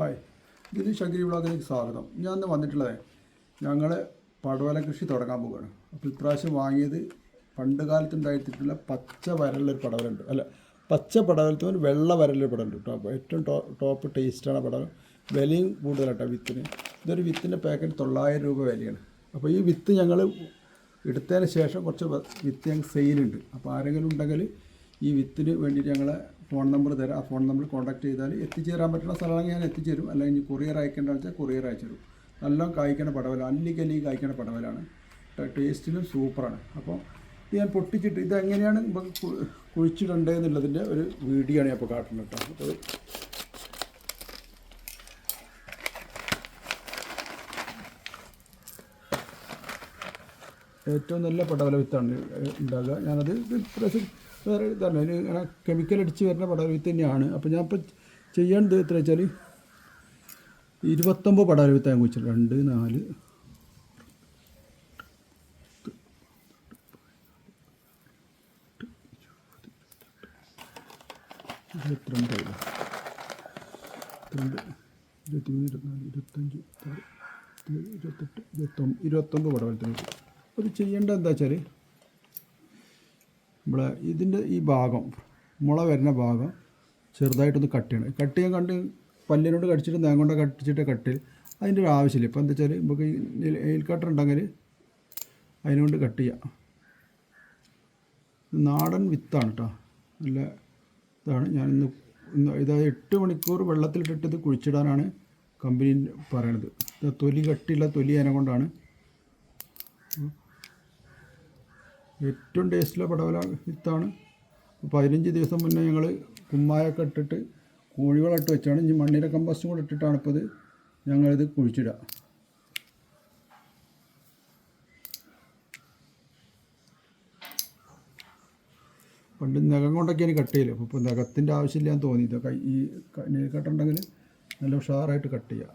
Hi, ഇതിന് ശങ്കരി വ്ളോഗിലേക്ക് സ്വാഗതം. ഞാൻ ഇന്ന് വന്നിട്ടുള്ളത് ഞങ്ങൾ പടവല കൃഷി തുടങ്ങാൻ പോവുകയാണ്. അപ്പോൾ ഇപ്രാവശ്യം വാങ്ങിയത് പണ്ട് കാലത്തുണ്ടായിട്ടുള്ള പച്ച വരലുള്ളൊരു പടവലുണ്ട്, അല്ല പച്ച പടവലത്തിൽ വെള്ള വരലൊരു പടവലുണ്ട് കേട്ടോ. അപ്പോൾ ഏറ്റവും ടോപ്പ് ടേസ്റ്റാണ് പടവലം. വിലയും കൂടുതലാട്ടോ വിത്തിന്. ഇതൊരു വിത്തിൻ്റെ പാക്കറ്റ് 900 രൂപ വിലയാണ്. അപ്പോൾ ഈ വിത്ത് ഞങ്ങൾ എടുത്തതിന് ശേഷം കുറച്ച് വിത്ത് ഞങ്ങൾക്ക് സെയിലുണ്ട്. അപ്പോൾ ആരെങ്കിലും ഉണ്ടെങ്കിൽ ഈ വിത്തിന് വേണ്ടിയിട്ട് ഞങ്ങളെ ഫോൺ നമ്പർ തരാം. ആ ഫോൺ നമ്പർ കോൺടാക്ട് ചെയ്താൽ എത്തിച്ചേരാൻ പറ്റുന്ന സ്ഥലമാണെങ്കിൽ ഞാൻ എത്തിച്ചേരും. അല്ലെങ്കിൽ കൊറിയർ അയക്കേണ്ട വെച്ചാൽ കൊറിയർ അയച്ചുതരും. നല്ല കായ്ക്കണ പടവല, അല്ലിക്കല്ലി കായ്ക്കണ പടവലാണ്. ടേസ്റ്റിലും സൂപ്പറാണ്. അപ്പോൾ ഇത് ഞാൻ പൊട്ടിച്ചിട്ട് ഇതെങ്ങനെയാണ് കുഴിച്ചിടേണ്ടത് എന്നുള്ളതിൻ്റെ ഒരു വീഡിയോ ആണ് ഞാൻ ഇപ്പോൾ കാട്ടുന്നത് കേട്ടോ. അപ്പോൾ ഏറ്റവും നല്ല പടവല വിത്താണ് ഉണ്ടാകുക. ഞാനത് വേറെ ഇതാണ്, അതിന് ഇങ്ങനെ കെമിക്കൽ അടിച്ച് വരുന്ന പടവല വിത്ത് തന്നെയാണ്. അപ്പോൾ ഞാൻ ഇപ്പോൾ ചെയ്യേണ്ടത് എത്ര വെച്ചാൽ 29 പടവല വിത്ത് ഞാൻ കുഴിച്ചിട്ട് 2, 4, 22, 29 പടവലത്തിന്. അത് ചെയ്യേണ്ടത് എന്താ വെച്ചാൽ നമ്മളെ ഇതിൻ്റെ ഈ ഭാഗം മുള വരുന്ന ഭാഗം ചെറുതായിട്ടൊന്ന് കട്ട് ചെയ്യണം. കട്ട് ചെയ്യാൻ പല്ലിനോട് കടിച്ചിട്ട് നേങ്ങോണ്ട കടിച്ചിട്ട് കട്ട് അതിൻ്റെ ഒരു ആവശ്യമില്ല. ഇപ്പോൾ എന്താ വെച്ചാൽ നമുക്ക് നെയിൽ കട്ടർ ഉണ്ടെങ്കിൽ അതിനുകൊണ്ട് കട്ട് ചെയ്യാം. നാടൻ വിത്താണ് കേട്ടോ, നല്ല ഇതാണ്. ഞാനിന്ന് ഇതായത് 8 മണിക്കൂർ വെള്ളത്തിലിട്ടിട്ട് ഇത് കുഴിച്ചിടാനാണ് കമ്പനി പറയണത്. തൊലി കട്ടിയുള്ള തൊലി അതിനെ കൊണ്ടാണ്. ഏറ്റവും ടേസ്റ്റുള്ള പടവല വിത്താണ്. 15 ദിവസം മുന്നേ ഞങ്ങൾ കുമ്മായൊക്കെ ഇട്ടിട്ട് കോഴിവളം ഇട്ട് വെച്ചാണ്. ഇനി മണ്ണിര കമ്പോസ്റ്റും കൂടെ ഇട്ടിട്ടാണ് ഇപ്പോൾ ഇത് ഞങ്ങളിത് കുഴിച്ചിടുക. പണ്ട് നഖം കൊണ്ടൊക്കെയാണ് കട്ട് ചെയ്യല്. അപ്പോൾ ഇപ്പോൾ നഖത്തിൻ്റെ ആവശ്യമില്ല എന്ന് തോന്നി. ഇതൊക്കെ ഈ നെയിൽ കട്ടുണ്ടെങ്കിൽ നല്ല ഉഷാറായിട്ട് കട്ട് ചെയ്യുക.